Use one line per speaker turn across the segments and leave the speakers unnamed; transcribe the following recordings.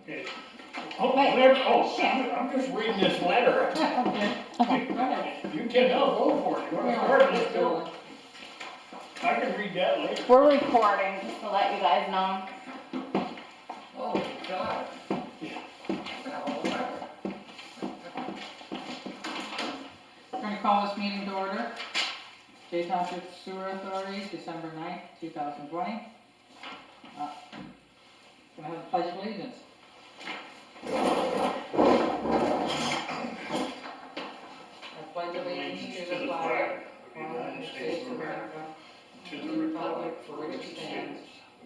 Okay. Oh,
Wait.
whatever, oh,
Shit.
I'm just reading this letter.
Okay, go ahead.
You can, no, go for it, you wanna start, let's go. I can read that later.
We're recording, just to let you guys know.
Oh, God.
We're going to call this meeting to order. Township Sewer Authority, December 9th, 2020. Going to have the Pledge of Allegiance. I pledge allegiance to the flag of the United States of America,
To the republic for which it stands,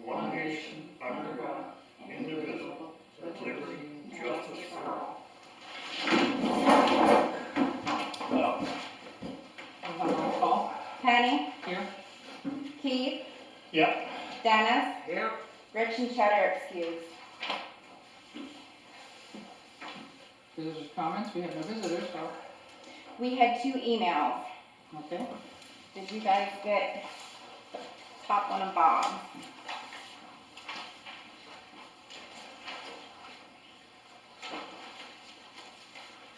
one nation, under God, indivisible, with liberty and justice for all.
Call.
Penny,
Here.
Keith,
Yep,
Dennis,
Here.
Rich and Cheddar excused.
Visitors' comments. We have no visitors, so.
We had 2 emails.
Okay.
Did you guys get the top one of Bob?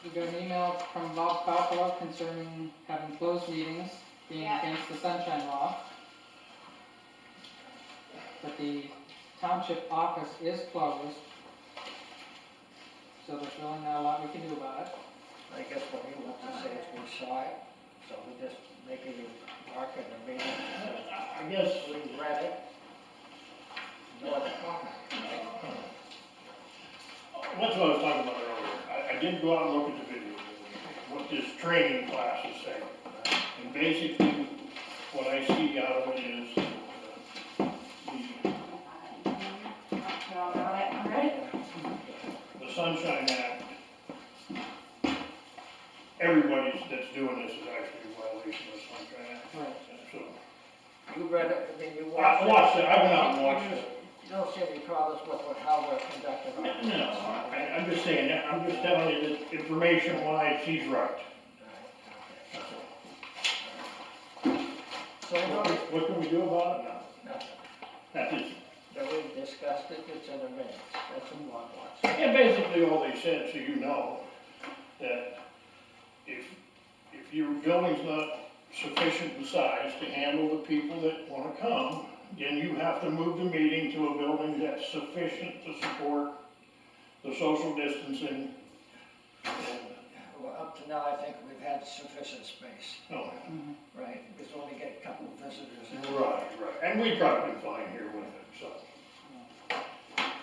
We got an email from Bob Coppola concerning having closed meetings being
Yeah.
against the Sunshine Law. But the township office is closed, so there's really not a lot we can do about it.
I guess what he wants to say is we saw it, so we just make a mark in the meeting.
I guess,
We read it. No other comment.
that's what I was talking about earlier. I did go out and look at the video, what this training class is saying. And basically, what I see out of it is,
You all got it already?
the Sunshine Act, everybody that's doing this is actually a violation of the Sunshine Act.
Right.
So,
You read it, I mean, you watched
I
it.
watched it, I went out and watched it.
You don't see any problems with how we're conducting our business.
No, I'm just saying, I'm just telling you that information-wise, he's right. That's all.
So,
What can we do about it now?
nothing.
That is,
That we discussed it, it's in the minutes. That's what Bob wants.
and basically all they said, so you know, that if your building's not sufficient in size to handle the people that wanna come, then you have to move the meeting to a building that's sufficient to support the social distancing. And,
Well, up to now, I think we've had sufficient space,
oh,
right? Because we only get a couple of visitors in.
right, and we've probably been fine here with it, so.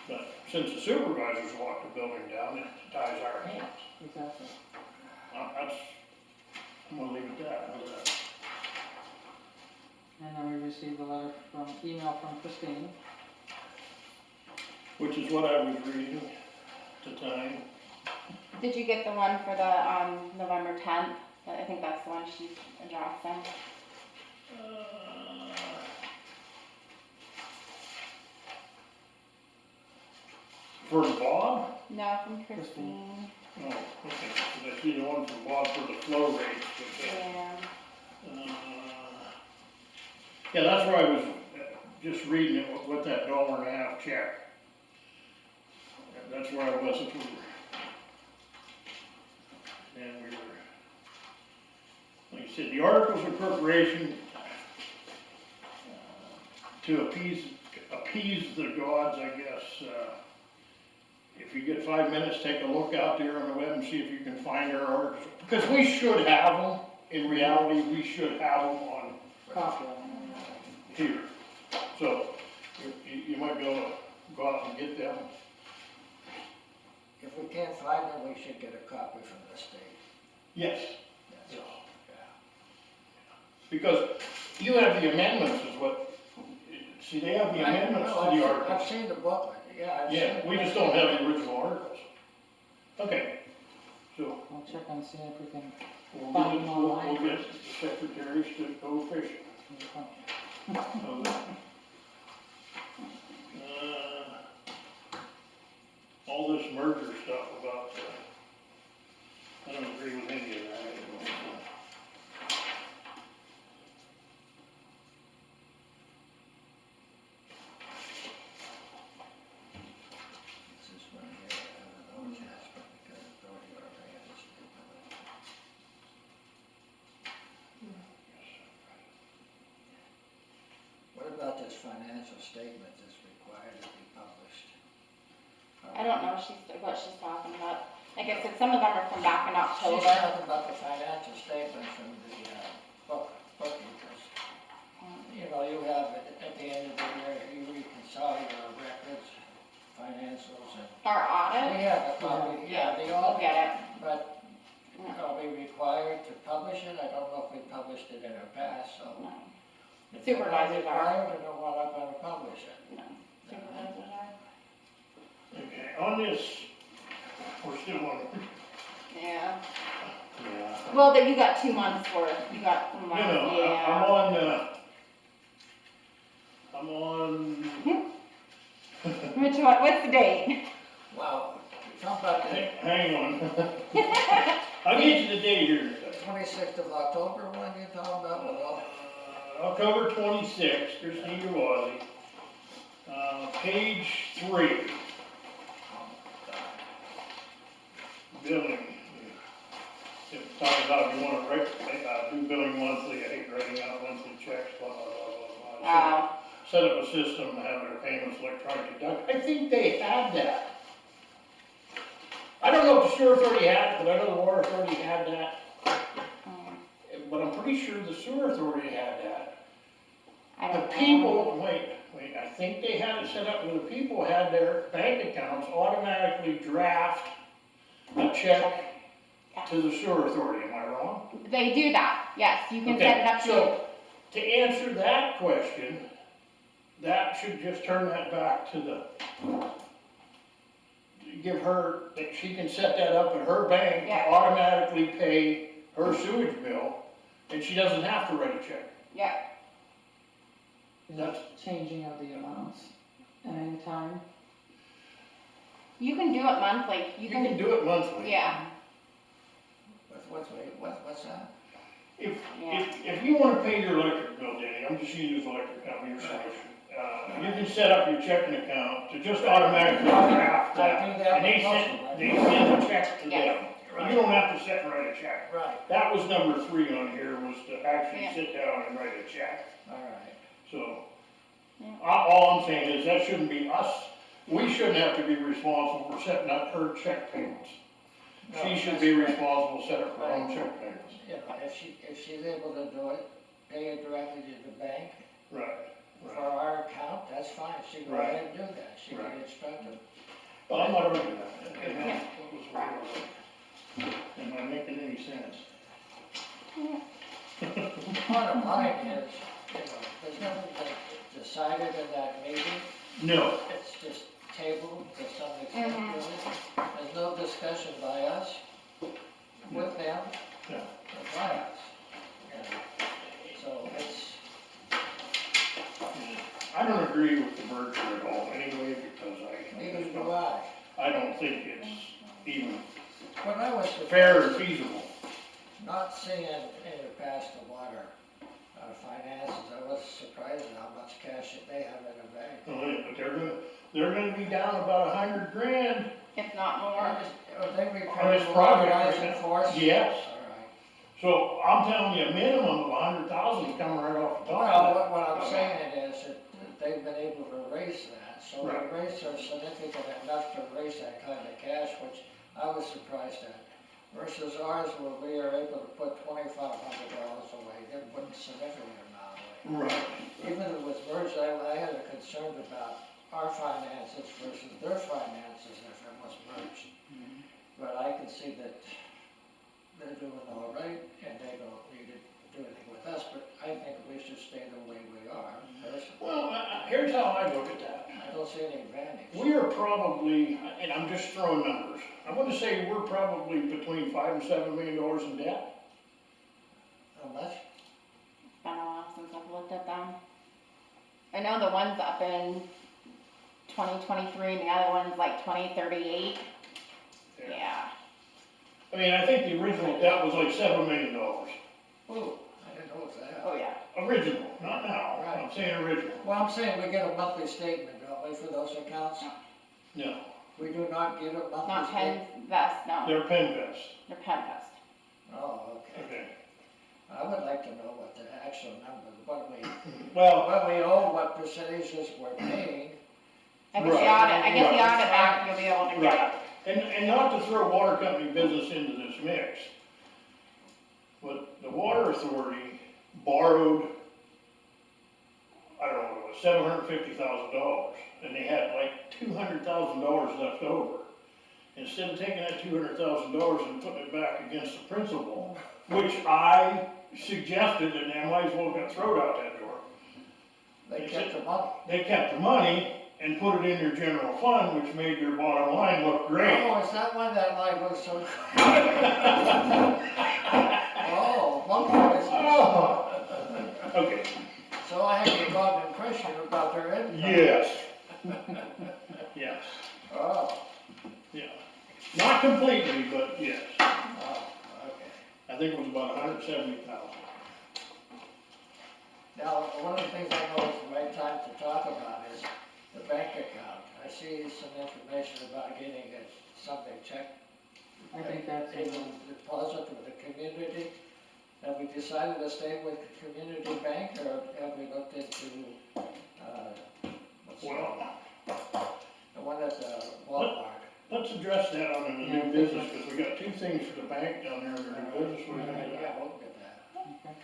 But since the supervisors locked the building down, it ties our hands.
Exactly.
That's, I'm gonna leave it at that.
And then we received a letter email from Christine.
Which is what I was reading at the time.
Did you get the one for the November 10th? I think that's the one she's addressing.
For Bob?
No, from Christine.
Oh, okay, so I see the one from Bob for the flow rates.
Yeah.
Yeah, that's where I was just reading it with that $1.50 check. That's where I was, if we were. And we were, like you said, the articles of incorporation to appease the gods, I guess. If you get 5 minutes, take a look out there on the web and see if you can find our articles. Because we should have them, in reality, we should have them on
Copy.
here. So, you might be able to go out and get them.
If we can't find them, we should get a copy from the state.
Yes.
That's all, yeah.
Because you have the amendments is what, see, they have the amendments to the
I've
articles.
seen the booklet, yeah.
Yeah, we just don't have the original articles. Okay, so
I'll check on seeing if we can.
we'll get the secretaries to go fishing. All this merger stuff about, I don't agree with any of that.
This is one here. this financial statement is required to be published.
I don't know what she's talking about. Like I said, some of them are from back in
She's
October.
talking about the financial statement from the bookkeepers. You know, you have it at the end of the year, you reconcile your records, financials, and
Our
we
audit,
have a copy, yeah, the
we'll
audit,
get it.
but are we required to publish it? I don't know if we published it in our past, so.
No,
If we're not
Supervisors are.
required, then we're not gonna publish it.
no, supervisors are.
Okay, on this, we're still on,
Yeah.
yeah.
Well, you got 2 months worth. You got a month,
No,
yeah.
I'm on,
Which one? What's the date?
Wow, talk about the
hang on. I'll get you the date here in a second.
26th of October, when you talking about, well,
October 26th, Christine Gawazzi. Page 3, billing. It talks about you wanna do billing monthly, I hate writing out monthly checks, blah, blah, blah, blah, blah. Set up a system to have their payments electronic deduct. I think they had that. I don't know if the sewer authority had it, but I know the water authority had that. But I'm pretty sure the sewer authority had that.
I
The
don't know.
people, wait, I think they had it set up where the people had their bank accounts automatically draft a check to the sewer authority, am I wrong?
They do that, yes, you can set it up to.
So, to answer that question, that should just turn that back to give her, that she can set that up at her bank to
Yeah.
automatically pay her sewage bill, and she doesn't have to write a check.
Yeah,
That's,
Changing of the amounts at any time.
you can do it monthly,
you can do it monthly.
yeah,
what's that?
If you wanna pay your electric bill, Danny, I'm just gonna use electric company, your solution. You can set up your checking account to just automatically draft that,
I do that
and they
with most
send,
of
they send a check to
Yes.
them. You don't have to sit and write a check.
Right,
That was number 3 on here, was to actually
Yeah.
sit down and write a check,
all right.
so.
Yeah.
All I'm saying is, that shouldn't be us, we shouldn't have to be responsible for setting up her check payments. She
No,
should
that's
be
right.
responsible to set up her own check payments.
You know, if she's able to do it, pay it directly to the bank
Right,
for our account, that's fine, she can go
Right.
ahead and do that, she can
Right.
instruct them.
Well, I'm not arguing that. What was wrong? Am I making any sense?
Bottom line is, you know, there's nothing decided in that meeting,
No,
it's just tabled to some extent,
Mhm.
really. There's no discussion by us with them,
no.
or by us. You know, so it's,
I don't agree with the merger at all anyway, because
neither do I.
I don't think it's even
When I was
fair and feasible.
not seeing in the past the water finances, I was surprised at how much cash that they have in the bank.
But they're gonna be down about 100 grand.
if not more.
Are they
On
repairing
this
the
project
rising
right now.
force?
Yes.
All right.
So I'm telling you, a minimum of 100,000 is coming right off the top
Well,
of that.
what I'm saying is that they've been able to raise that, so
Right.
the rates are significant enough to raise that kind of cash, which I was surprised at. Versus ours, where we are able to put $2,500 away, they're putting a significant amount away.
Right.
Even if it was merged, I had a concern about our finances versus their finances if it was merged. But I can see that they're doing all right, and they don't need to do anything with us, but I think we should stay the way we are, personally.
Well, here's how I look at that.
I don't see any advantage.
We are probably, and I'm just throwing numbers, I'm gonna say we're probably between $5 and $7 million in debt.
How much?
It's been a while since I've looked at them. I know the one's up in 2023 and the other one's like 2038. Yeah.
I mean, I think the original debt was like $7 million.
Oh, I didn't know it was that.
Oh, yeah.
Original, not now, I'm saying original.
Well, I'm saying we get a monthly statement, don't we, for those accounts?
No,
We do not get a monthly
Not
statement?
Penn Vest, no.
they're PennVest.
They're Penn Vest.
Oh, okay.
Okay.
I would like to know what the actual number,
Well,
what we owe, what percentages we're paying.
I guess the audit back, you'll be able to get
right, and not to throw water company business into this mix, but the water authority borrowed, I don't know what it was, $750,000, and they had like $200,000 left over. Instead of taking that $200,000 and putting it back against the principal, which I suggested, and they might as well got thrown out that door.
They kept the money.
They kept the money and put it in their general fund, which made their bottom line look great.
Oh, is that one that like was so? Oh, monkey business.
Oh. Okay,
So I had the wrong impression about their income.
yes. Yes,
Oh,
yeah. Not completely, but yes.
oh, okay.
I think it was about 170,000.
Now, one of the things I know is the right time to talk about is the bank account. I see some information about getting something checked.
I think that's,
A deposit with the community. Have we decided to stay with the community bank, or have we looked into, what's the one at the Walmart?
Let's address that on the new business, because we got two things for the bank down there in the new business. We're gonna do that.
Yeah, we'll get that.
okay.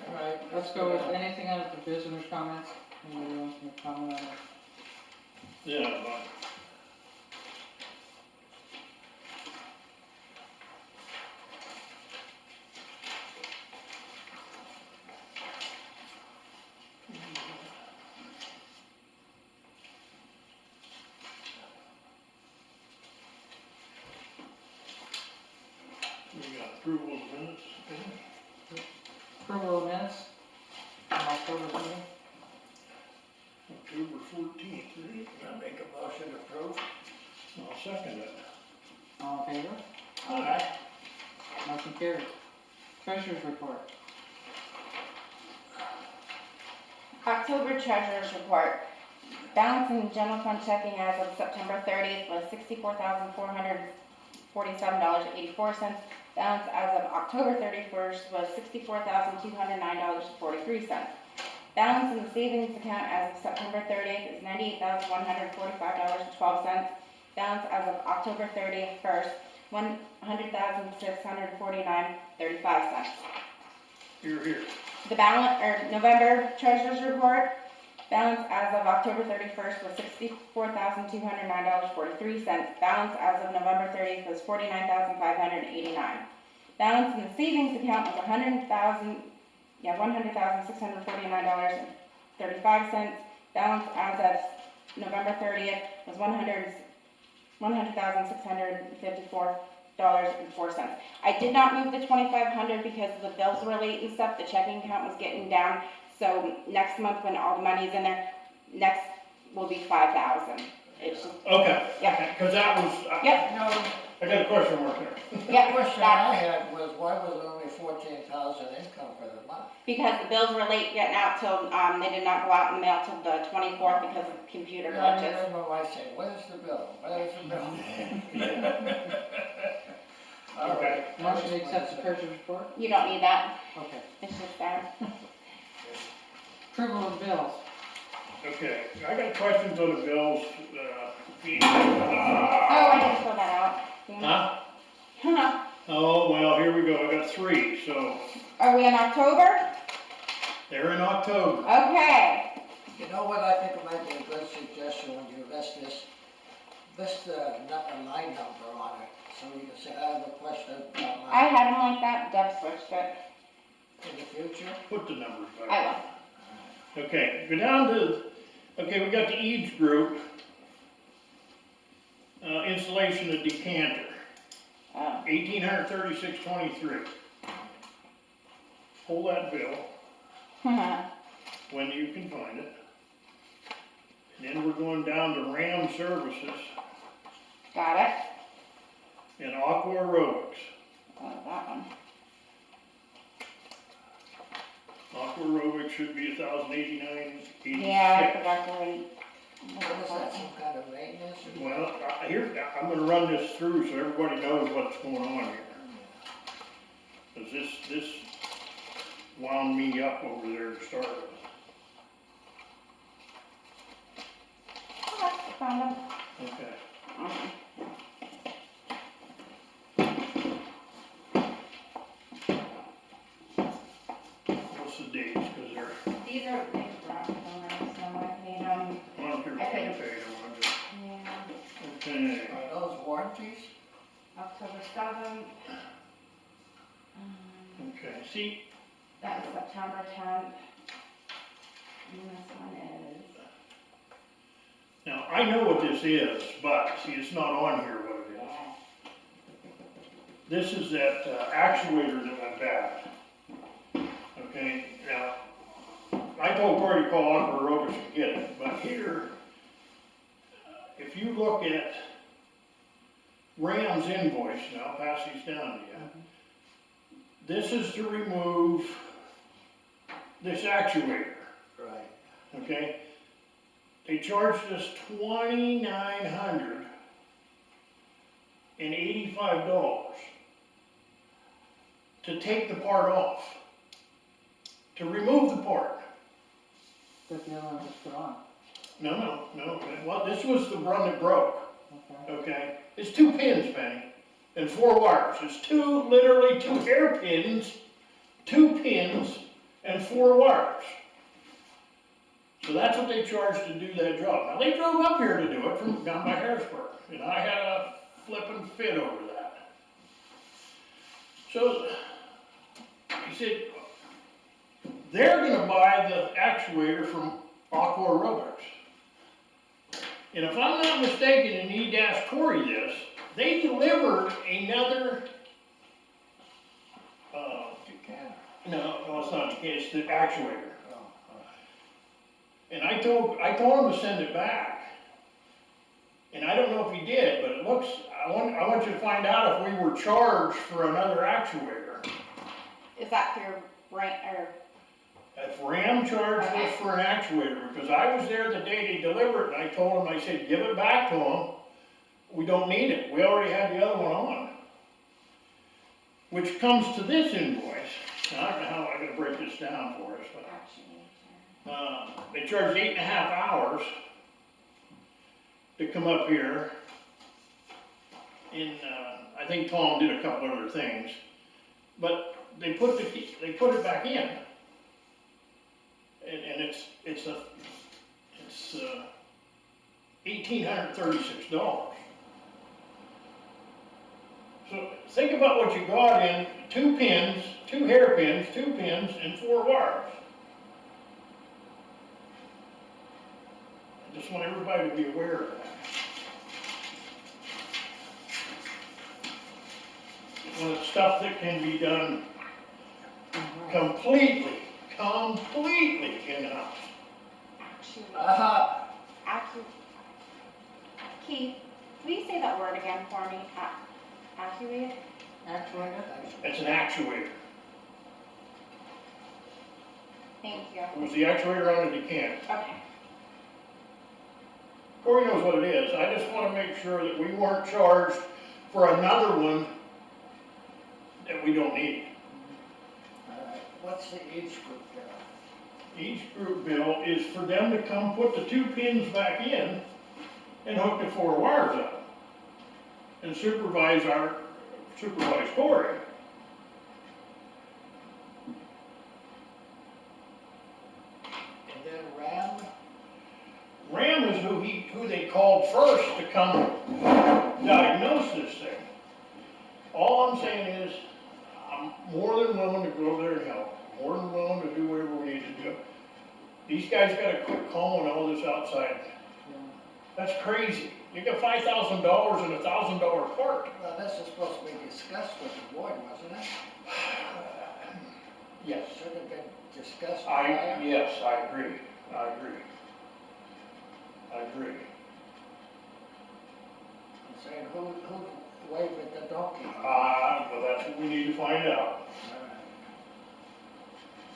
All right.
Let's go with anything under the visitors' comments. Anybody wants to comment on that?
Yeah, but we got approval of minutes.
Approval of minutes from October meeting.
October 14th, right?
I make a motion to approve.
I'll second it.
All in favor?
Aye.
Motion carried. Treasurer's report.
October treasurer's report. Balance in general fund checking as of September 30th was $64,447.84. Balance as of October 31st was $64,209.43. Balance in the savings account as of September 30th is $98,145.12. Balance as of October 31st, $100,649.35.
Here.
The balance, November treasurer's report, balance as of October 31st was $64,209.43. Balance as of November 30th was $49,589. Balance in the savings account was $100,649.35. Balance as of November 30th was $100,654.04. I did not move the 2,500 because the bills were late and stuff. The checking account was getting down. So next month, when all the money's in there, next will be 5,000. It's just,
Okay.
Yep.
Because that was,
yep,
You know,
I got a question mark there.
the
yep,
question
that,
I had was, why was it only 14,000 income for the month?
because the bills were late getting out till, they did not go out in the mail till the 24th because of computer
Yeah, I
glitches.
remember my wife saying, where's the bill? Where's the bill? All
Okay.
right.
Motion to accept the treasurer's report.
You don't need that,
Okay.
it's just there.
Approval of bills.
Okay, I got questions on the bills,
Oh, I didn't fill that out.
Huh? Oh, well, here we go, I got three, so
Are we in October?
they're in October.
Okay.
You know what, I think it might be a good suggestion when you list a line number on it, so you can say, I have a question about
I
my,
had them like that, Deb switched it.
in the future.
Put the numbers back.
I will.
Okay, go down to, okay, we got the Eads Group, installation of decanter,
Oh.
$1,836.23. Pull that bill when you can find it. And then we're going down to Ram Services
Got it.
and Aqua Aerobics.
Oh, that one.
Aqua Aerobics should be $1,089.86.
Yeah, I forgot to read.
What is that, some kind of maintenance? or-
Well, here, I'm gonna run this through so everybody knows what's going on here. Cause this, wound me up over there to start with.
Okay, found them.
Okay.
Mhm.
What's the dates, cause they're,
These are, they brought them over, so I paid them,
I don't care
I
if I
paid
paid them, I'm just,
yeah,
okay.
Are those warranties?
October 7th.
Okay, see,
That was September 10th. And this one is,
now, I know what this is, but, see, it's not on here what it is. This is that actuator that went bad. Okay, now, I told Cory to call Aqua Aerobics and get it, but here, if you look at Ram's invoice, and I'll pass these down to you. This is to remove this actuator,
Right.
okay? They charged us $2,985 to take the part off, to remove the part.
That the other one was put on,
No, well, this was the one that broke,
okay?
okay? It's 2 pins, Penny, and 4 wires. It's literally two hairpins, 2 pins, and 4 wires. So that's what they charged to do that job. Now, they drove up here to do it from down by Harrisburg, and I had a flippin' fit over that. So, he said, they're gonna buy the actuator from Aqua Aerobics. And if I'm not mistaken, and you need to ask Cory this, they delivered another,
Decanter.
no, it's not, it's the actuator.
Oh,
And I told him to send it back. And I don't know if he did, but it looks, I want you to find out if we were charged for another actuator.
is that through Brent, or,
If Ram charged us for an actuator, because I was there the day they delivered it, and I told him, I said, give it back to them. We don't need it, we already had the other one on. Which comes to this invoice, and I don't know how I'm gonna break this down for us, but they charged 8.5 hours to come up here. And, I think Tom did a couple other things, but they put it back in. And it's $1,836. So think about what you got in 2 pins, 2 hairpins, 2 pins, and 4 wires. I just want everybody to be aware of that. When it's stuff that can be done completely in-house.
Aha,
Keith, will you say that word again for me? Actuated?
Actuator?
It's an actuator.
Thank you.
It was the actuator on the decanter.
Okay.
Cory knows what it is. I just want to make sure that we weren't charged for another one that we don't need.
all right, what's the age group there?
Each group bill is for them to come put the 2 pins back in and hook the 4 wires up. And supervise Cory.
And then Ram,
Ram is who they called first to come diagnose this thing. All I'm saying is, I'm more than willing to go over there and help, more than willing to do whatever we need to do. These guys gotta quit calling all this outside.
Yeah.
That's crazy. You got $5,000 and $1,000 part.
well, this is supposed to be discussed with the board, wasn't it?
Yes.
Should have been discussed prior.
Yes, I agree.
I'm saying, who waved the donkey?
Well, that's what we need to find out.
Alright.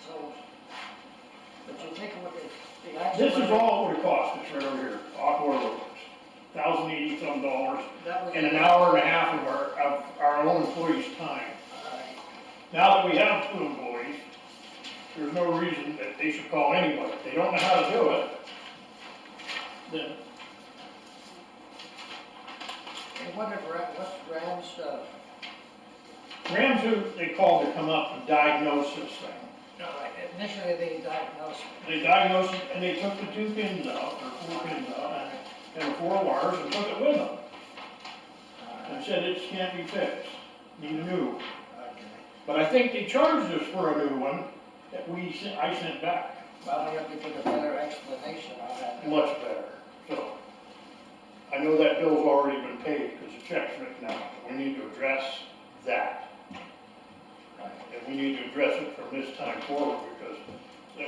So, but you're taking what the actual.
This is all what it cost us right over here, Aqua Aerobics. $1,080-some,
That was.
and an hour and a half of our own employees' time.
Alright,
Now that we have 2 employees, there's no reason that they should call anybody. If they don't know how to do it, then,
And what's Rand's,
Rams who they called to come up and diagnose this thing.
no, initially they diagnosed
They diagnosed it and they took the 2 pins out, or 4 pins out, and 4 wires and took it with them. And said it can't be fixed, need a new.
okay.
But I think they charged us for a new one that I sent back,
Well, we have to get a better explanation on that.
much better. So, I know that bill's already been paid because the check's written out. We need to address that.
Right.
And we need to address it from this time forward because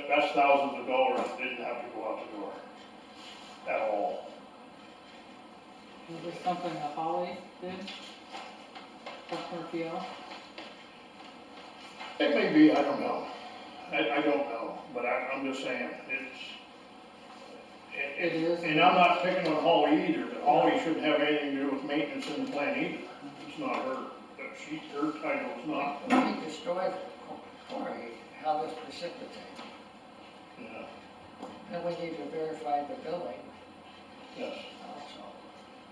that's thousands of dollars that didn't have to go out the door at all.
Is this something that Holly did? Customer PO?
It may be, I don't know. I don't know, but I'm just saying,
It is.
and I'm not picking on Holly either, but Holly shouldn't have anything to do with maintenance in the plant either. It's not her, but her title is not.
When he destroyed Cory, how this precipitated.
Yeah,
Then we need to verify the billing
yes,
also.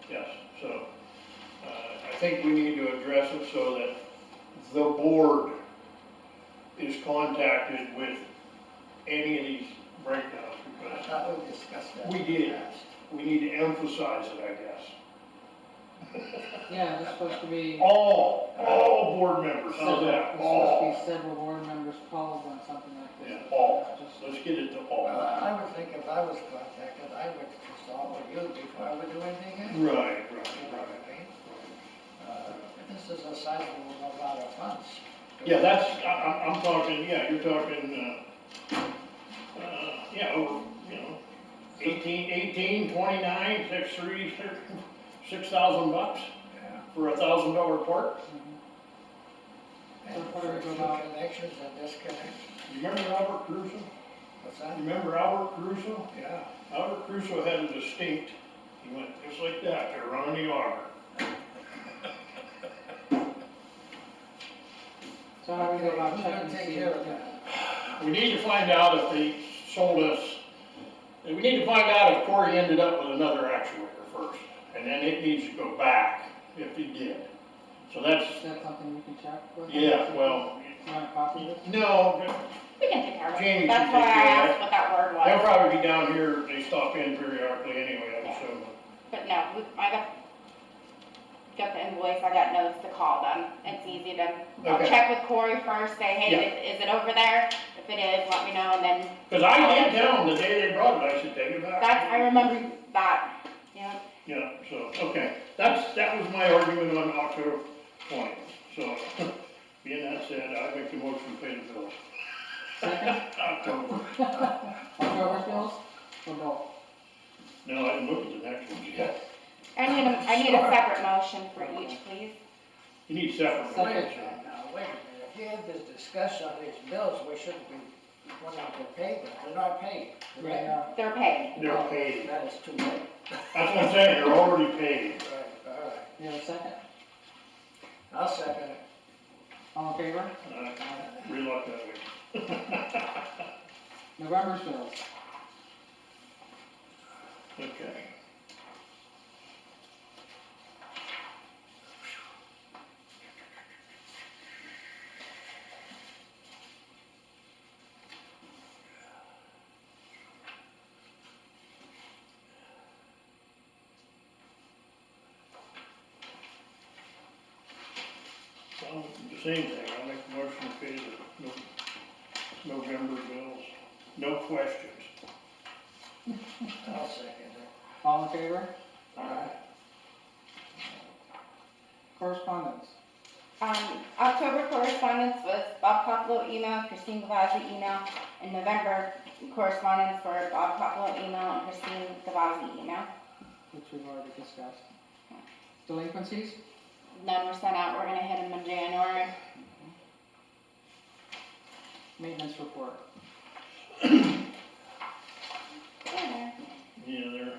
yes, so, I think we need to address it so that the board is contacted with any of these breakdowns,
I
because
thought we discussed that.
we
in the
did.
past.
We need to emphasize it, I guess.
Yeah, there's supposed to be,
All board members, how's that?
there's supposed to
All,
be several board members called on something like this.
yeah, all,
Just-
let's get it to
Well,
all.
I would think if I was contacted, I would consult with you before I would do anything else.
Right,
You know what
right.
I mean? This is a sizable amount of funds.
Yeah, that's, I'm talking, yeah, you're talking, yeah, over, 18, 29, 6, 6,000 bucks
Yeah.
for $1,000 part.
So
And
what
for
do we
a
go
few
about?
connections and disconnections.
You remember Albert Crusoe?
What's that?
Remember Albert Crusoe?
Yeah.
Albert Crusoe had a distinct, he went just like that, they're running the auger.
So how do we go about
Who's
checking
gonna
to
take
see?
care of that?
We need to find out if they sold us, we need to find out if Corey ended up with another actuator first, and then it needs to go back if he did. So that's,
Is that something you can check with?
yeah, well,
You want a copy of this?
no,
We can take care of
Jamie
it.
can
That's why
take
I
care of
asked what that word
they'll
was.
probably be down here, they stop in periodically anyway, I assume.
But no, I got the invoice, I got notes to call them. It's easy to, I'll
Okay.
check with Corey first, say, hey,
Yeah.
is it over there? If it is, let me know, and then
Cause I did tell them the day they brought it, I said, take it back.
I remember that, yeah.
Yeah, so, okay, that was my argument on October 20th, so, being that said, I make the motion to pay the bills.
Second,
October.
October bills, or both?
No, I didn't look at the next one yet.
I need a separate motion for each, please.
You need separate.
Second.
Wait a minute now, wait a minute. If you had this discussion on these bills, we shouldn't be wanting to pay them. They're not paid.
They
correct?
are.
They're paid.
They're paid.
That is too late.
That's what I'm saying, they're already paid.
Right, all right.
You have a second?
I'll second it.
All in favor?
Reluctantly.
November's bills.
Okay. Well, the same thing, I'll make the motion to pay the November bills, no questions.
I'll second it.
All in favor?
All right.
Correspondence.
October correspondence was Bob Popolo email, Christine Gavazzi email, and November correspondence for Bob Popolo email and Christine Gavazzi email.
Which we've already discussed. Delinquencies?
None were sent out, we're gonna hit them in January.
Maintenance report.
Yeah, there,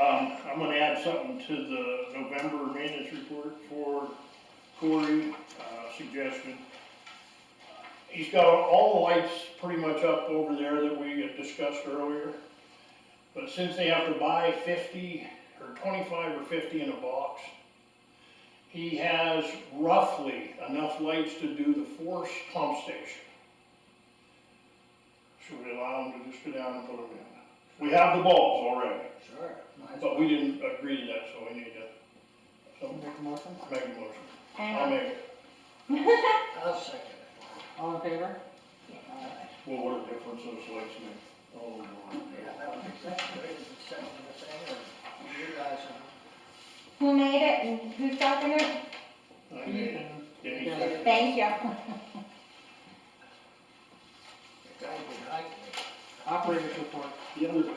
I'm gonna add something to the November maintenance report for Corey, suggestion. he's got all the lights pretty much up over there that we had discussed earlier. But since they have to buy 50 or 25 or 50 in a box, he has roughly enough lights to do the force pump station. Should we allow him to just go down and put them in? We have the bulbs already,
Sure. Nice.
but we didn't agree to that, so we need to, so
Make a motion?
make a motion.
Hang
I'll
on.
make it.
I'll second it.
All in favor?
Well, what a difference those lights make. Oh, Lord.
Yeah, that would be great. Is it second the thing, or you guys are?
Who made it and who seconded it?
I made it. Denny
Yeah.
seconded it.
Thank you.
The guy behind me.
Operators report.
The other guy.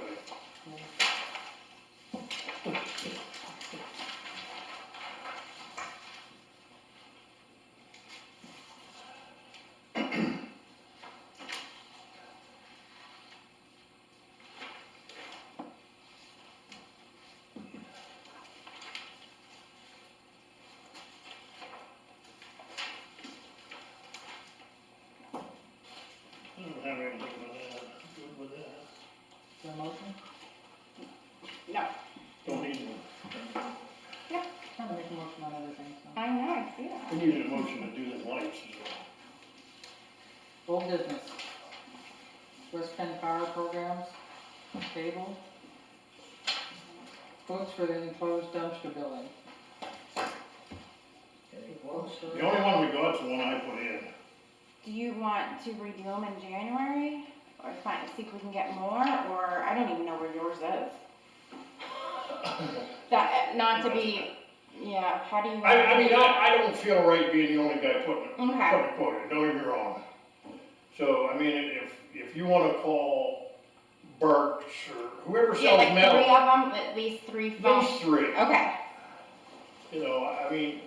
I don't have anything with that. Good with that.
Is there a motion?
No,
Don't need one.
Trying to make a motion on everything, so.
I know, I see that.
We need a motion to do the lights as well.
Old business. West Penn Power Programs, table. Quotes for the enclosed dumpster building.
Any quotes?
The only one we got's the one I put in.
Do you want to redo them in January? Or see if we can get more, or I don't even know where yours is. That, not to be, yeah, how do you?
I mean, I don't feel right being the only guy putting it,
Okay,
putting a quote in, don't get me wrong. So, I mean, if you wanna call Burke's or whoever
yeah,
sells
like
metal,
three of them, at least three phones.
these three,
Okay,
you know, I mean,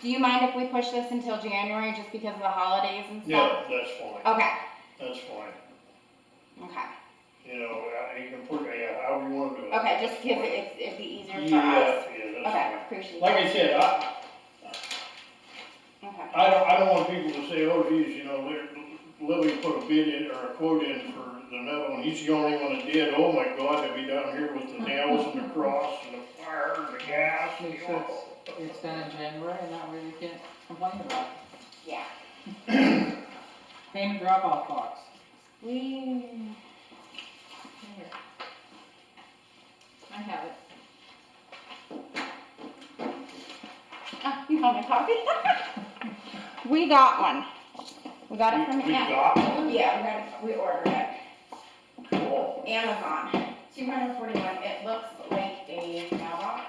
do you mind if we push this until January just because of the holidays and
yeah,
stuff?
that's fine,
Okay,
that's fine.
okay,
You know, you can put, yeah, however you wanna do it.
okay, just
That's
because
fine.
it'd be easier for
Yeah,
us.
yeah, that's
Okay,
fine.
appreciate
Like
that.
I said,
Okay,
I don't want people to say, oh geez, you know, Lily put a bid in or a quote in for the metal and he's the only one that did. Oh my God, they'll be down here with the nails and the cross and the fire and the gas and the oil.
It's done in January, and that way we can't complain about it.
yeah.
Payment drop-off box.
We,
Here. I have it.
you want my copy? We got one. We got it from
We
Amazon.
got one?
Yeah, we ordered it.
Cool.
Amazon, $241. It looks like a mailbox.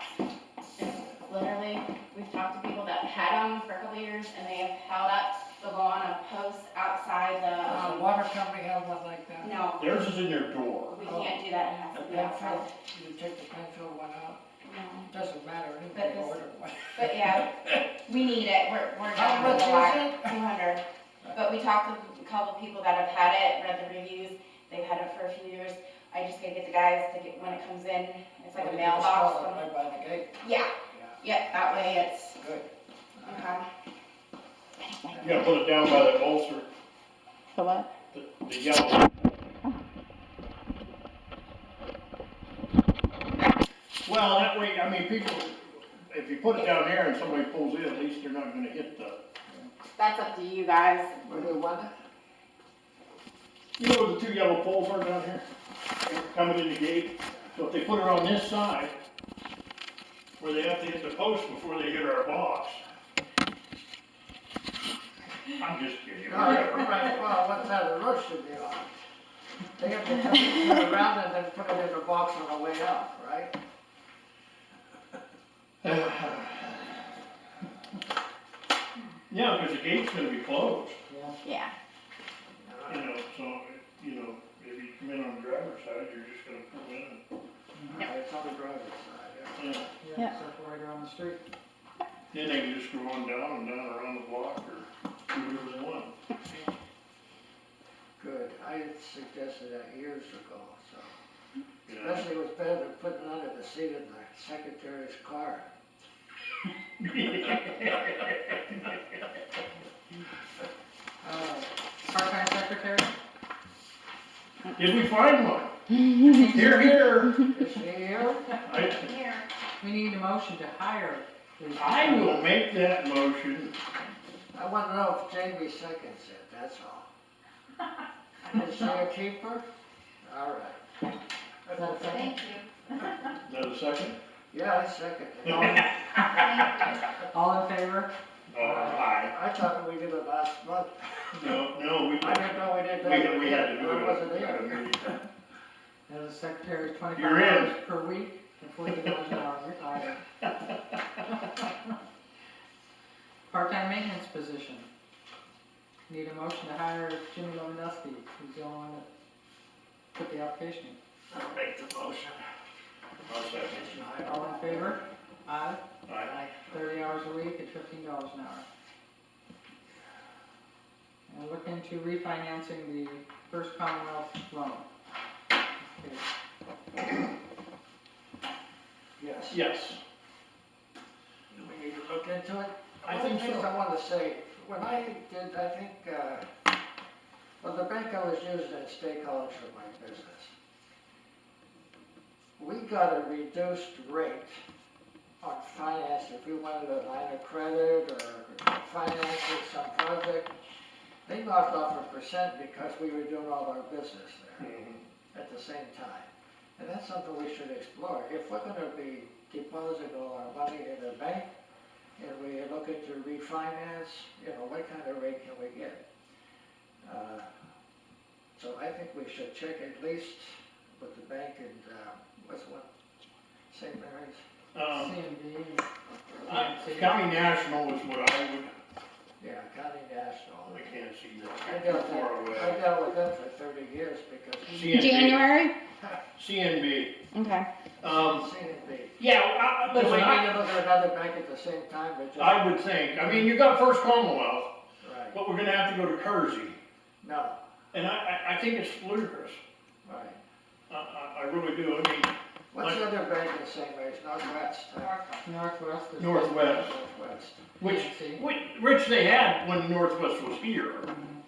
It's literally, we've talked to people that had them for a couple of years and they have held up. They'll go on a post outside
Does the
the,
water company have one like that?
no,
Theirs is in their door.
we can't do that. It has
The
to be outside.
Penfield, you take the Penfield one out?
No.
Doesn't matter,
But
anybody
this-
order one.
But yeah, we need it, we're
How
done with the
much is
line,
it?
200. But we talked to a couple of people that have had it, read the reviews, they've had it for a few years. I just gotta get the guys to get, when it comes in, it's like a
You
mailbox.
install it right by the gate?
Yeah,
Yeah,
yeah, that way it's,
good.
okay.
You gotta put it down by the bolster,
The what?
the yellow. Well, that way, I mean, people, if you put it down there and somebody pulls in, at least they're not gonna hit the,
That's up to you guys.
Where do you want it?
you know where the two yellow poles are down here? Coming in the gate, so if they put it on this side, where they have to hit the post before they hit our box. I'm just kidding.
Right, well, what's that, the roof should be on. They have to come around and then put it in the box on the way out, right?
Yeah, because the gate's gonna be closed,
Yeah.
you know, so, you know, if you come in on the driver's side, you're just gonna pull in
It's on the driver's side, yeah.
and,
Yeah,
Yeah.
separator on the street.
then they can just go on down and down around the block or do whatever they want.
Good, I had suggested that years ago, so.
You know?
Especially it was better than putting it under the seat of the secretary's car.
Part-time secretary?
Did we find one? Here, here.
Is she here?
We need a motion to hire. Lisa.
I will make that motion.
I wanna know if Jamie seconds it, that's all. Is she a keeper? All right.
Is that a second?
Thank you.
Is that a second?
Yeah, I second it.
No.
All in favor?
Aye.
I thought we did it last month.
No, we,
I didn't know we did that.
we had to do
I
it.
wasn't
at a
here.
meeting.
And the secretary is $25
You're in.
per week and $40 an hour retired. Part-time maintenance position. Need a motion to hire Jimmy Lewandowski, who's the only one that put the application in.
I'll make the motion.
I'll second.
All in favor? Aye.
Aye.
30 hours a week at $15 an hour. And look into refinancing the First Commonwealth loan. Okay.
Yes.
Yes.
Do we need to look into it?
I
One of
think
the things
so.
I wanted to say, when I did, I think, well, the bank I was using at State College for my business, we got a reduced rate on finance if we wanted a line of credit or financing some project. They knocked off 1% because we were doing all our business there at the same time. And that's something we should explore. If we're gonna be depositing all our money in a bank, and we're looking to refinance, what kind of rate can we get? So I think we should check at least with the bank and, what's one, St. Mary's?
CMB and PNC.
County National is what I would,
Yeah, County National.
I can't see
I
that.
dealt
Too far
with,
away.
I dealt with them for 30 years because.
January?
CNB.
Okay.
CNB.
Yeah,
Do we
listen,
need to look at another bank at the same time, but just?
I would think, I mean, you got First Commonwealth,
Right,
but we're gonna have to go to Kersey.
no,
And I think it's ludicrous.
right.
I really do. I mean,
What's the other bank in St. Mary's, Northwest?
Northwest. is-
Northwest,
Northwest.
which,
PNC.
which they had when Northwest was here,
Mhm.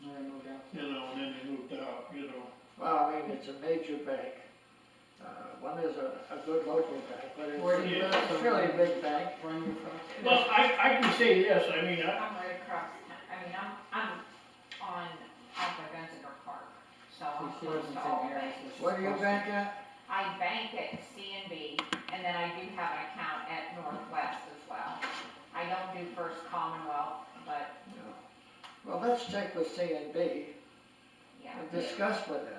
Yeah, no doubt.
and then they moved out.
Well, I mean, it's a major bank. One is a good local bank, but
Where do you
it's
live?
a fairly big bank.
Where are you from?
Well, I can say this, I mean,
I'm right across, I mean, I'm on, off of Gunziger Park, so I'm
She
close
lives in
to
St.
all
Mary's.
banks.
Where do you bank at?
I bank at CNB, and then I do have an account at Northwest as well. I don't do First Commonwealth, but,
No. Well, let's check with CNB
yeah.
and discuss with them.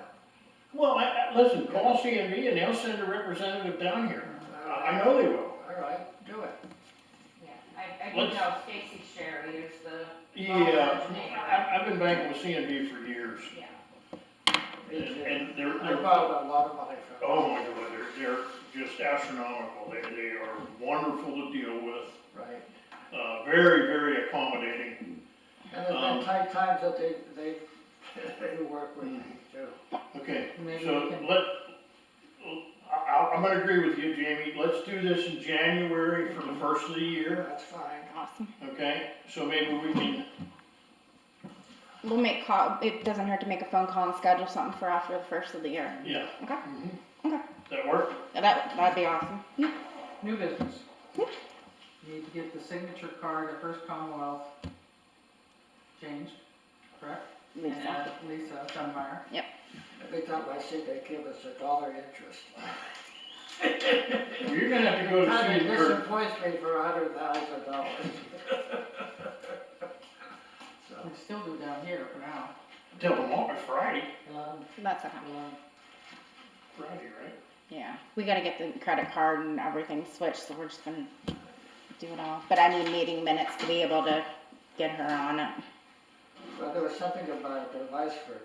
well, listen, call CMB and they'll send a representative down here. I know they will.
All right, do it.
Yeah, I do
Let's-
know Stacy Sherry is the.
Yeah,
originator.
I've been banking with CMB for years,
Yeah.
and they're,
I borrowed a lot of money from them.
oh my God, they're just astronomical. They are wonderful to deal with,
Right.
very, very accommodating.
And there's been tight times that they work with me too.
Okay,
Maybe
so
we can-
I'm gonna agree with you, Jamie. Let's do this in January for the first of the year,
That's fine.
Awesome.
okay? So maybe we can,
We'll make call, it doesn't hurt to make a phone call and schedule something for after the first of the year.
yeah.
Okay.
Mhm.
Okay.
Does that work?
That'd be awesome.
New business. Need to get the signature card at First Commonwealth changed, correct? And
Lisa.
add Lisa Dunbar.
Every time I see they give us $1 interest.
Well, you're gonna have to go to
Kind
see
of
her.
disappoints me for $100,000. So,
We can still do it down here for now.
Till tomorrow, Friday.
11,
That's okay.
11.
Friday, right?
Yeah. We gotta get the credit card and everything switched, so we're just gonna do it all. But I need meeting minutes to be able to get her on it.
well, there was something about a device for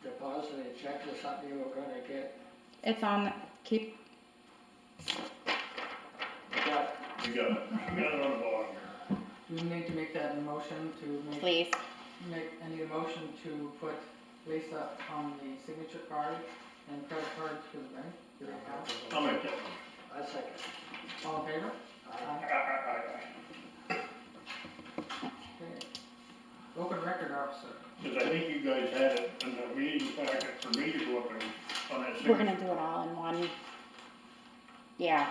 depositing checks or something you were gonna get.
It's on, keep,
Yeah,
You got it. You got it on the bottom here.
Do we need to make that a motion to
please.
I need a motion to put Lisa on the signature card and credit card to the bank, to the account.
I'll make that one.
I second.
All in favor?
Aye.
I-
Okay. officer.
Cause I think you guys had it in the meeting packet for me to go up and, on that
We're
signature.
gonna do it all in one. Yeah,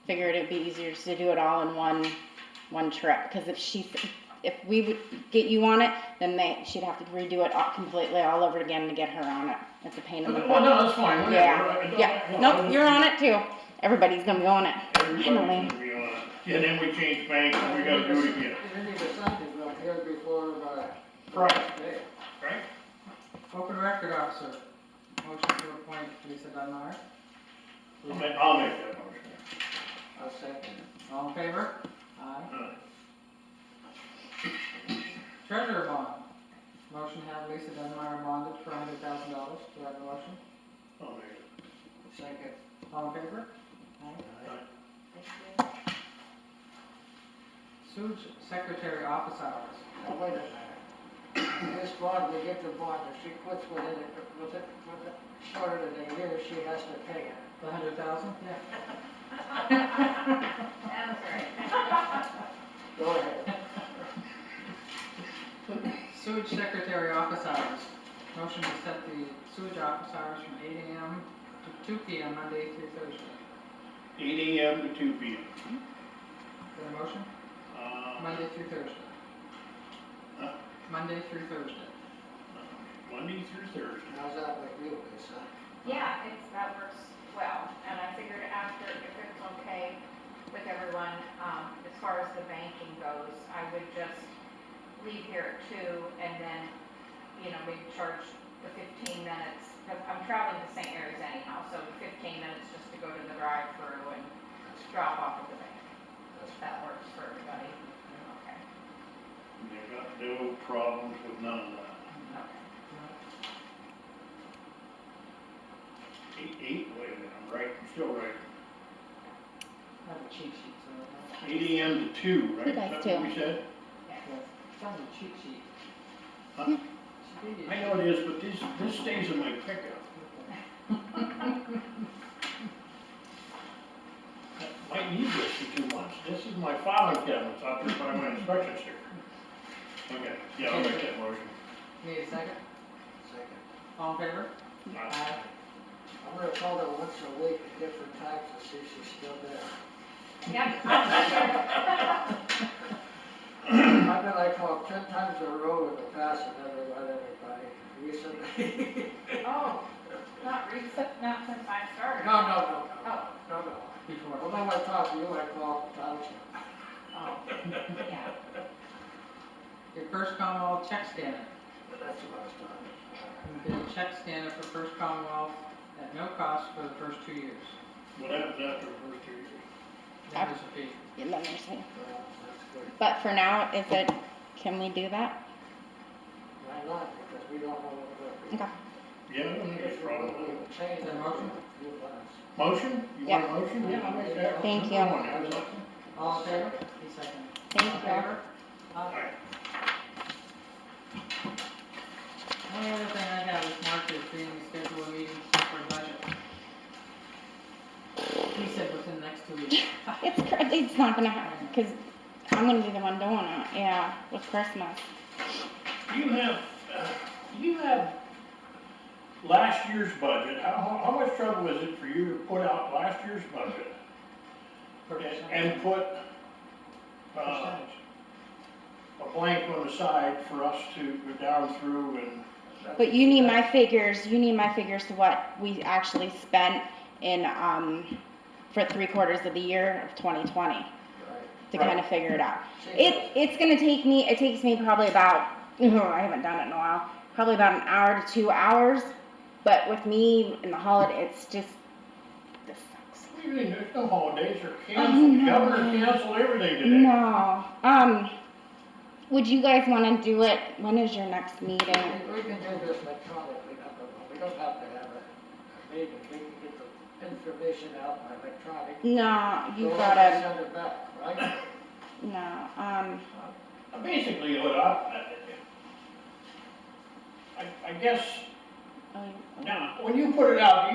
figured it'd be easier just to do it all in one trip, cause if we would get you on it, then she'd have to redo it completely all over again to get her on it. It's a pain in the
Well,
butt.
no, that's fine, whatever.
Yeah, nope, you're on it too. Everybody's gonna be on it.
Everybody's
Finally.
gonna be on it. And then we change banks and we gotta do it again,
You need to sign it up here before,
Right.
Day.
right?
Open record officer, motion to appoint Lisa Dunbar.
I'll make that motion.
I'll second.
All in favor? Aye.
Uh,
Treasurer bond, motion to have Lisa Dunbar bonded for $100,000. Do I have a motion?
I'll make it.
Second.
All in favor? Sewage secretary office hours.
Now, wait a minute. This bond, we get the bond, if she quits within shorter than a year, she has to pay it.
The 100,000? Yeah.
That's right.
Go ahead.
Sewage secretary office hours, motion to set the sewage office hours from 8 AM to 2 PM Monday through Thursday.
8 AM to 2 PM.
Is there a motion? Monday through Thursday.
Huh?
Monday through Thursday.
Monday through Thursday.
How's that with you, Lisa?
Yeah, that works well, and I figured after, if it's okay with everyone, as far as the banking goes, I would just leave here at 2, and then, maybe charge the 15 minutes, because I'm traveling to St. Mary's anyhow, so 15 minutes just to go to the drive-through and drop off at the bank. If that works for everybody. Okay.
They got no problems with none of that.
Okay.
8, wait a minute, I'm right, I'm still right.
I have a cheat sheet, so.
8 AM to 2, right?
You guys
Is that what
too.
we said?
Yes.
It's on the cheat sheet.
Huh?
Should be the-
I know it is, but this stays in my pickup. I might need this for 2 months. This is my filing cabinet, so I'll just buy my inspection sticker. Okay, yeah, I'll make that motion.
Need a second?
Second.
All in favor?
I'm gonna call her once a week at different times to see if she's still there.
Yep.
I've been, I called 10 times in a row in the past and never let anybody recently.
Oh, not recent, not since I started.
No.
Oh.
No.
Before.
Well, when I talk to you, I call Township.
Oh, yeah.
Your first Commonwealth check scanner.
That's what I was talking
You get a check scanner for First Commonwealth at no cost for the first 2 years.
What happens after the first 2 years?
Then there's a fee.
Yeah, let me see.
Well, that's good.
But for now, can we do that?
Why not? Because we don't know what we're
Okay.
Yeah, I don't have any problem with it.
change.
Is there a motion?
Motion? You want a motion? Yeah, I'll make that.
Thank you.
Come on now.
All in favor? He second.
Thank
All in
you.
favor?
Aye.
Only other thing I have is Mark is being scheduled a meeting for budget. He said within the next 2 weeks.
It's not gonna happen, cause I'm gonna be the one doing it, yeah, with Christmas.
You have last year's budget. How much trouble is it for you to put out last year's budget and put
Percentage.
a blank on the side for us to go down through and?
But you need my figures to what we actually spent in, for 3/4 of the year of 2020,
Right.
to
Right.
kind of figure it out.
See,
It takes me probably about, I haven't done it in a while, probably about an hour to 2 hours, but with me in the holiday, this sucks.
What do you mean, there's no holidays, they're canceled, the governor canceled everything today.
No, would you guys wanna do it, when is your next meeting?
We can do this electronically, we don't have to have a meeting, we can get the information out by electronic.
No, you
Go
gotta,
ahead and send it back, right?
no,
Basically, what I guess, now, when you put it out,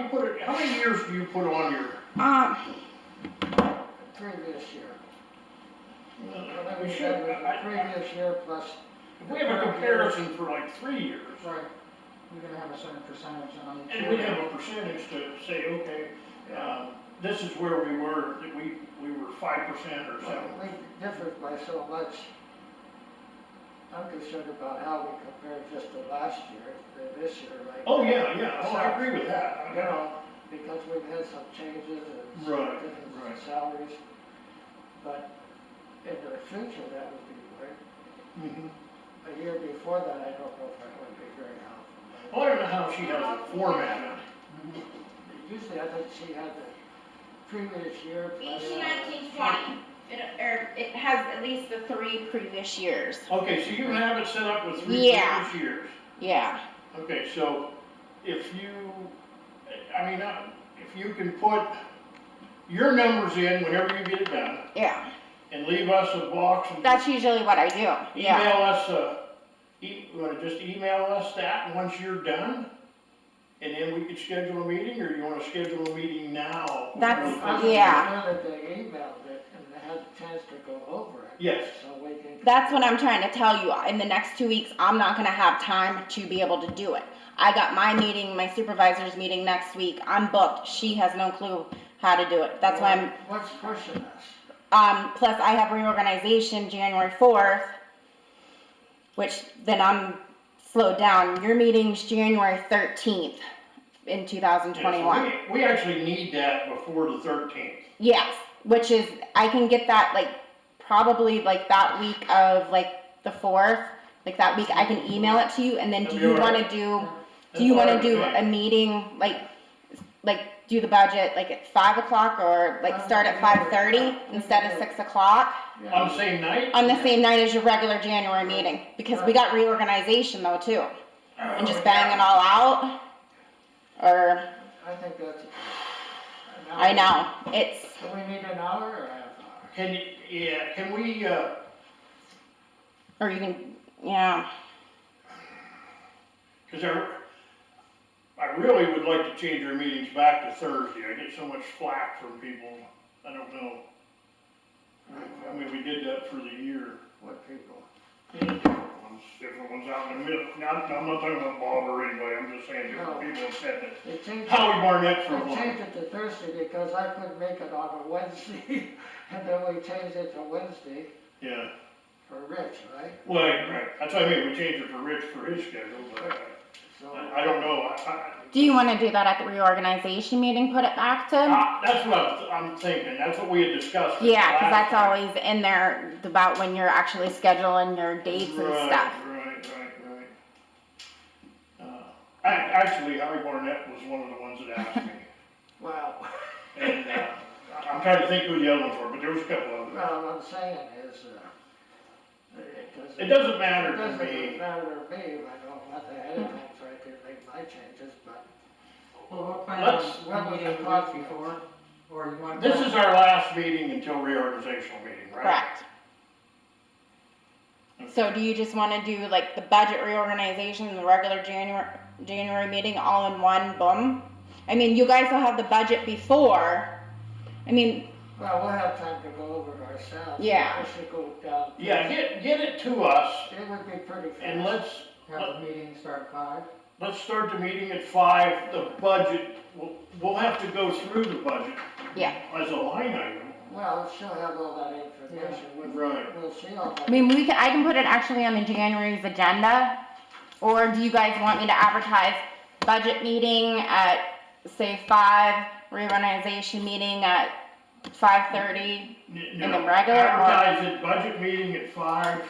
how many years do you put on your?
Previous year.
We
Whatever you
should,
said was the previous year plus
If we have a comparison for like 3 years,
Right, you're gonna have a certain percentage on each.
and we have a percentage to say, okay, this is where we were, that we were 5% or
Well,
7%.
we differed by so much. I'm concerned about how we compare just to last year, to this year, like.
Oh, yeah, oh, I agree with that.
You know, because we've had some changes and some
Right,
different
right.
salaries. But in the future, that would be great.
Mhm.
A year before that, I don't know if that would be very helpful.
Well, I don't know how she has it formatted.
Usually, I think she had the previous year plus.
18, 19, 20. It has at least the 3 previous years.
Okay, so you have it set up with 3
Yeah.
previous years.
Yeah.
Okay, so if you, I mean, if you can put your numbers in whenever you get it done,
Yeah.
and leave us a box and
That's usually what I do. Yeah.
email us, you wanna just email us that once you're done? And then we could schedule a meeting, or you wanna schedule a meeting now?
That's-
I was
yeah.
concerned that they emailed it and they had a chance to go over it.
Yes.
So we can.
That's what I'm trying to tell you. In the next 2 weeks, I'm not gonna have time to be able to do it. I got my meeting, my supervisor's meeting next week. I'm booked. She has no clue how to do it. That's why I'm,
What's pushing us?
plus I have reorganization January 4th, which then I'm slowed down. Your meeting's January 13th in 2021.
Yes, we actually need that before the 13th.
Yes, which is, I can get that like, probably like that week of like the 4th, like that week, I can email it to you, and then do you wanna do you wanna do a meeting, like, do the budget like at 5 o'clock, or like start at 5:30 instead of 6 o'clock?
On the same night?
On the same night as your regular January meeting, because we got reorganization though too, and just bang it all out, or,
I think that's.
I know, it's,
Do we need an hour or a half hour?
Can you, yeah, can we,
or you can, yeah.
cause I really would like to change our meetings back to Thursday. I get so much flack from people, I don't know. I mean, we did that for the year.
What people?
Different ones out in the middle. Now, I'm not talking about Bob or anybody, I'm just saying different
No.
people have said that.
They changed.
Howie Barnett for
They
one.
changed it to Thursday because I couldn't make it on a Wednesday, and then we changed it to Wednesday
Yeah,
for Rich, right?
right, that's what I mean, we changed it for Rich for his schedule, but
So.
I don't know,
Do you wanna do that at the reorganization meeting, put it back to?
that's what I'm thinking, that's what we had discussed.
Yeah, cause
last
that's
time.
always in there about when you're actually scheduling your dates and stuff.
Right. Actually, Howie Barnett was one of the ones that asked me,
Well,
and, I'm trying to think who the other ones were, but there was a couple of them.
well, what I'm saying is,
It doesn't matter
It
to
doesn't
me.
matter to me, I don't want the ahead of time so I can make my changes, but.
Well, what plan
Let's-
on meeting the week before, or you want?
This is our last meeting until reorganizational meeting, right?
Correct. So do you just wanna do like the budget reorganization and the regular January meeting all in one, boom? I mean, you guys will have the budget before, I mean,
Well, we'll have time to go over it ourselves.
Yeah.
We should go down.
Yeah, get it to us,
It would be pretty fast.
and let's
Have the meeting start at 5?
start the meeting at 5, the budget, we'll have to go through the budget.
Yeah.
As a line item.
Well, she'll have all that information.
Right.
We'll see all that.
I mean, I can put it actually on the January's agenda, or do you guys want me to advertise budget meeting at, say, 5, reorganization meeting at 5:30?
No,
the regular, or-
Advertise it, budget meeting at 5,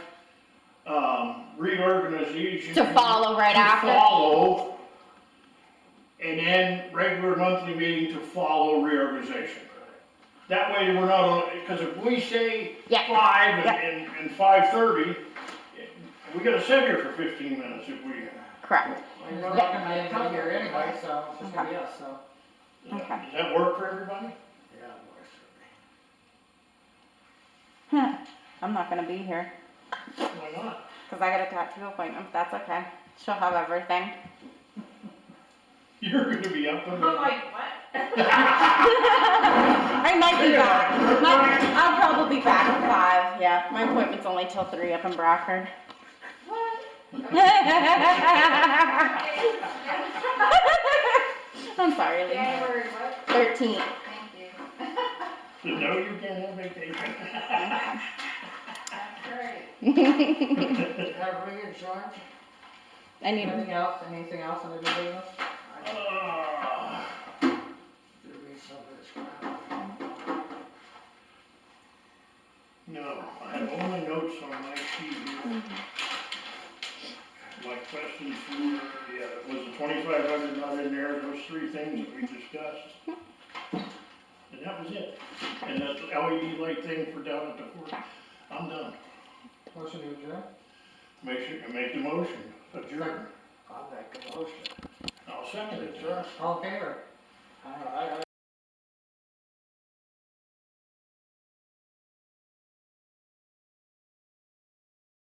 reorganization.
To follow right
to
after?
follow, and then regular monthly meeting to follow reorganization. That way we're not on, because if we say
Yeah.
5
Yeah.
and 5:30, we gotta sit here for 15 minutes if we.
Correct.
Well, you're not gonna end up here anyway, so it's just gonna be us, so.
Okay.
Does that work for everybody?
Yeah, it works for me.
I'm not gonna be here,
Why not?
cause I got a tattoo appointment, but that's okay. She'll have everything.
You're gonna be up in
I'm
the.
like, what?
I might be back. I'll probably be back at 5, yeah. My appointment's only till 3 up in Brockford.
What?
I'm sorry, Lee.
January what?
13th.
Thank you.
So no, you can't have vacation.
That's great.
Have reinsurance?
I need them.
Anything else in the new business?
To read some of this crap.
No, I have all my notes on my sheet here. My questions were, yeah, was the 2,500 not in there, those three things that we discussed? And that was it. And that LED light thing for down at the fort, I'm done.
Motion to adjourn?
Make the motion, adjourn.
I'll make a motion.
I'll second it,
Sure.
All in favor?
I